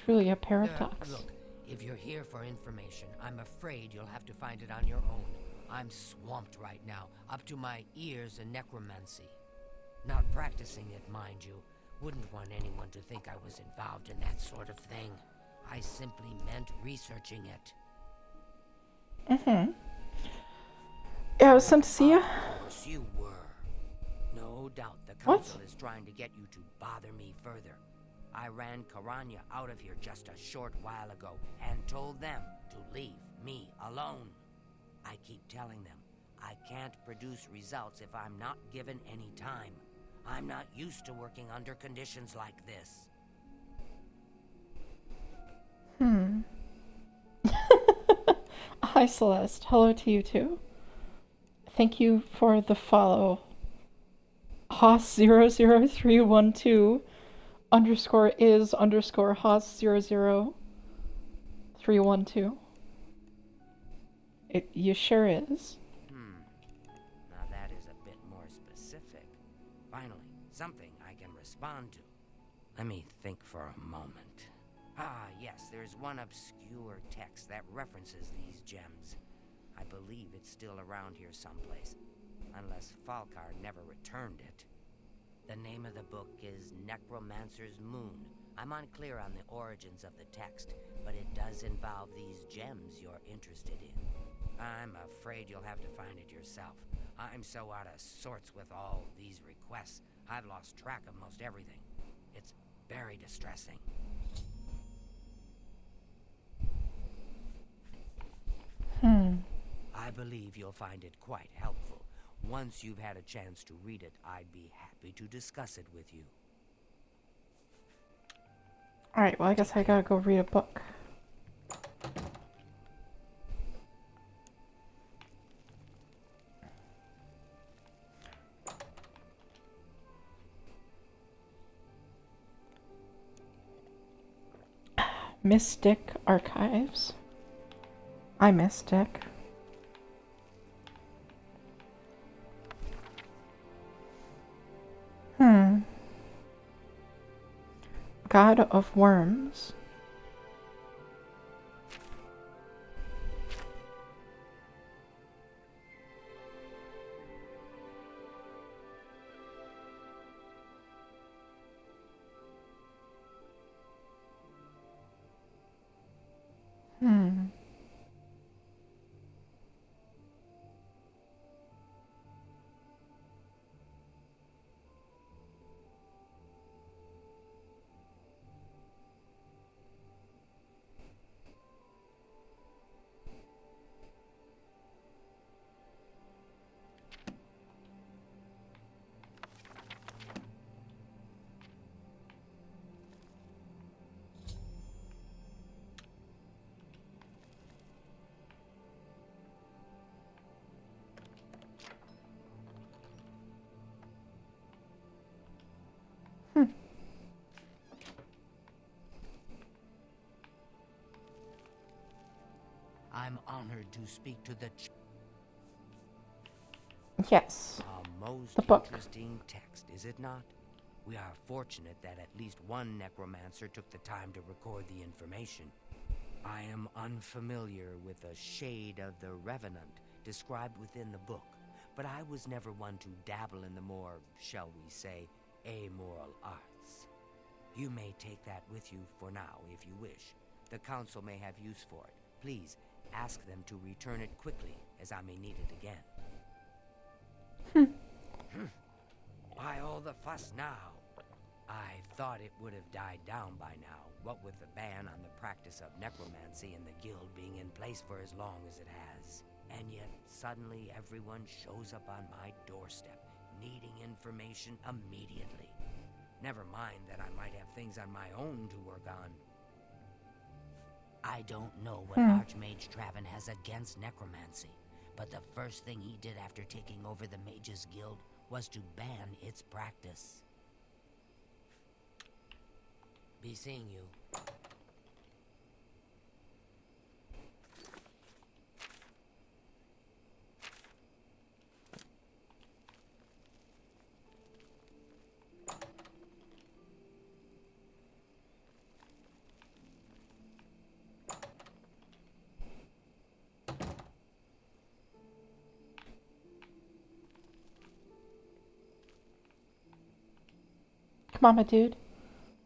truly a paradox. Look, if you're here for information, I'm afraid you'll have to find it on your own. I'm swamped right now, up to my ears in necromancy. Not practicing it, mind you. Wouldn't want anyone to think I was involved in that sort of thing. I simply meant researching it. Mm-hmm. Yeah, I was sent to see you. Of course you were. No doubt the What? council is trying to get you to bother me further. I ran Karanya out of here just a short while ago and told them to leave me alone. I keep telling them I can't produce results if I'm not given any time. I'm not used to working under conditions like this. Hi, Celeste. Hello to you too. Thank you for the follow. Hoss00312 underscore is underscore Hoss00312. You sure is. Now that is a bit more specific. Finally, something I can respond to. Let me think for a moment. Ah, yes, there's one obscure text that references these gems. I believe it's still around here someplace, unless Falkar never returned it. The name of the book is Necromancer's Moon. I'm unclear on the origins of the text, but it does involve these gems you're interested in. I'm afraid you'll have to find it yourself. I'm so out of sorts with all these requests, I've lost track of most everything. It's very distressing. I believe you'll find it quite helpful. Once you've had a chance to read it, I'd be happy to discuss it with you. Alright, well, I guess I gotta go read a book. Mystic Archives. I Mystic. God of Worms. I'm honored to speak to the Yes. A most The book. interesting text, is it not? We are fortunate that at least one necromancer took the time to record the information. I am unfamiliar with the shade of the revenant described within the book, but I was never one to dabble in the more, shall we say, amoral arts. You may take that with you for now, if you wish. The council may have use for it. Please, ask them to return it quickly, as I may need it again. Why all the fuss now? I thought it would have died down by now, what with the ban on the practice of necromancy and the guild being in place for as long as it has. And yet, suddenly everyone shows up on my doorstep, needing information immediately. Never mind that I might have things on my own to work on. I don't know what Archmage Traven has against necromancy, but the first thing he did after taking over the Mages Guild was to ban its practice. Be seeing you. Come on, my dude.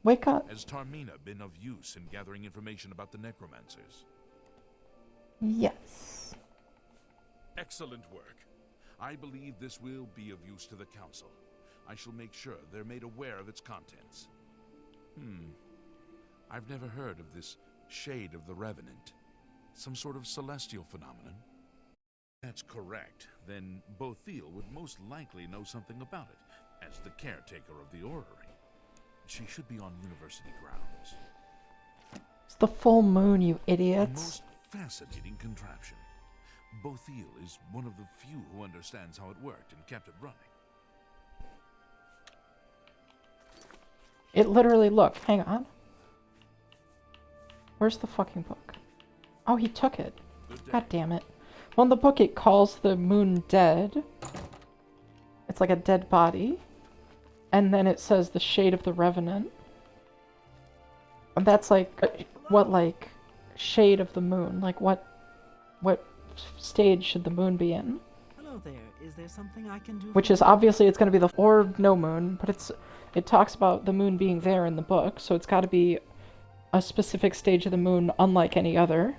Wake up. Has Tarmina been of use in gathering information about the necromancers? Yes. Excellent work. I believe this will be of use to the Council. I shall make sure they're made aware of its contents. I've never heard of this Shade of the Revenant. Some sort of celestial phenomenon? That's correct. Then Bothiel would most likely know something about it, as the caretaker of the orrery. She should be on university grounds. It's the full moon, you A idiots. most fascinating contraption. Bothiel is one of the few who understands how it worked and kept it running. It literally, look, hang on. Where's the fucking book? Oh, he took it. God damn it. Well, in the book it calls the moon dead. It's like a dead body. And then it says the Shade of the Revenant. And that's like, what, like, shade of the moon? Like, what stage should the moon be in? Hello there. Is there something I can do? Which for is you? obviously it's going to be the or no moon, but it talks about the moon being there in the book, so it's got to be a specific stage of the moon, unlike any other,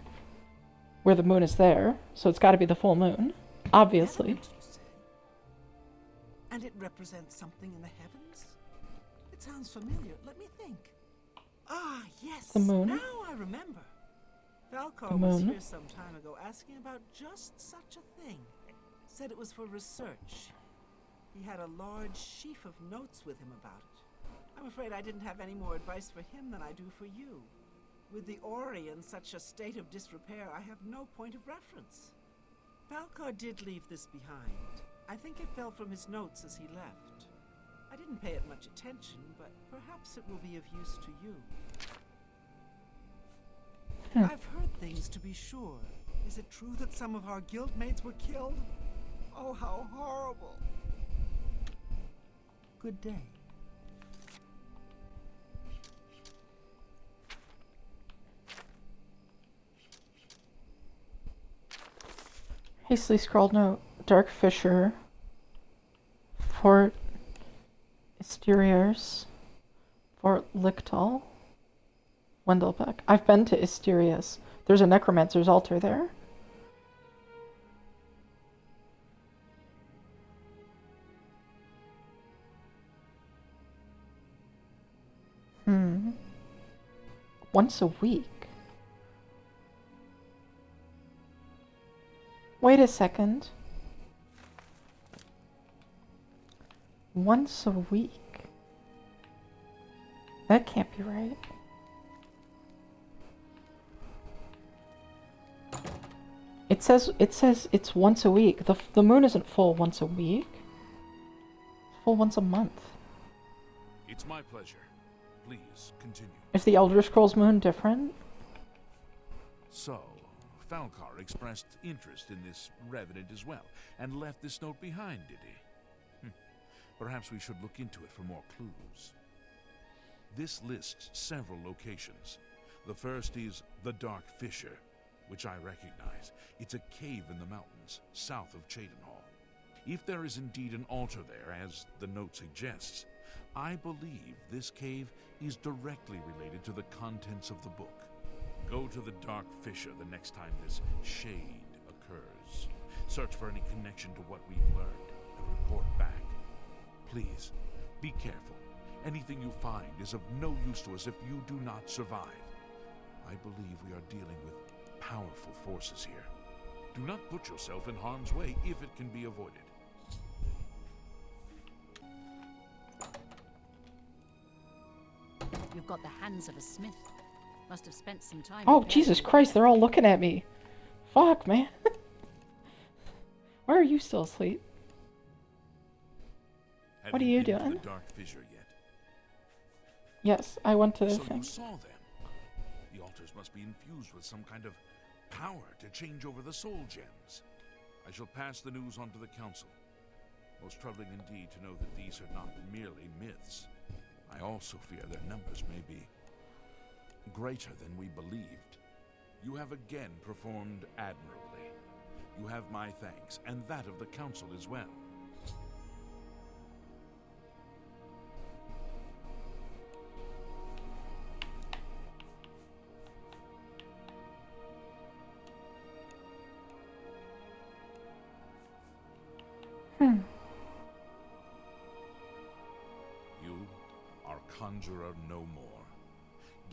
where the moon is there. So it's got to be the full moon, obviously. Element, you say? And it represents something in the heavens? It sounds familiar. Let me think. Ah, yes. The moon. Now I remember. Falcar The was moon. here some time ago asking about just such a thing. Said it was for research. He had a large sheaf of notes with him about it. I'm afraid I didn't have any more advice for him than I do for you. With the Ori in such a state of disrepair, I have no point of reference. Falcar did leave this behind. I think it fell from his notes as he left. I didn't pay it much attention, but perhaps it will be of use to you. I've heard things, to be sure. Is it true that some of our guildmates were killed? Oh, how horrible. Good day. Hastily scrawled note. Dark Fisher. Fort Isteriers. Fort Lichtal. Wendelbeck. I've been to Isterias. There's a necromancer's altar there. Once a week. Wait a second. Once a week. That can't be right. It says it's once a week. The moon isn't full once a week. It's full once a month. It's my pleasure. Please continue. Is the Elder Scrolls moon different? So, Falcar expressed interest in this revenant as well, and left this note behind, did he? Perhaps we should look into it for more clues. This lists several locations. The first is the Dark Fissure, which I recognize. It's a cave in the mountains, south of Cheydinhall. If there is indeed an altar there, as the note suggests, I believe this cave is directly related to the contents of the book. Go to the Dark Fissure the next time this shade occurs. Search for any connection to what we've learned and report back. Please, be careful. Anything you find is of no use to us if you do not survive. I believe we are dealing with powerful forces here. Do not put yourself in harm's way if it can be avoided. You've got the hands of a smith. Must have spent some time. Oh, preparing. Jesus Christ, they're all looking at me. Fuck, man. Why are you still asleep? Have What are you been to doing? the Dark Fissure yet? Yes, I went to the So thing. you saw them. The altars must be infused with some kind of power to change over the soul gems. I shall pass the news on to the council. Most troubling indeed to know that these are not merely myths. I also fear their numbers may be greater than we believed. You have again performed admirably. You have my thanks, and that of the council as well. You are conjurer no more.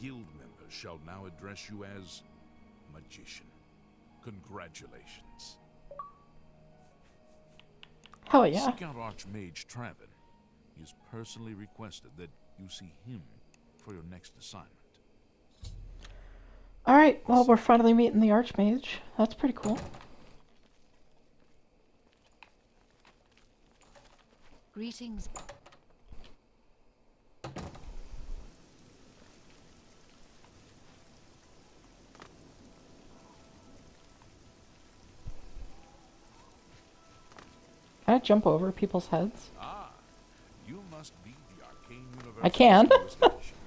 Guild members shall now address you as magician. Congratulations. Hell yeah. Seek out Archmage Travin. He has personally requested that you see him for your next assignment. Alright, well, we're finally meeting the Archmage. That's pretty cool. Greetings. Can I jump over people's heads? Ah, you must be the Arcane University. I can. Station.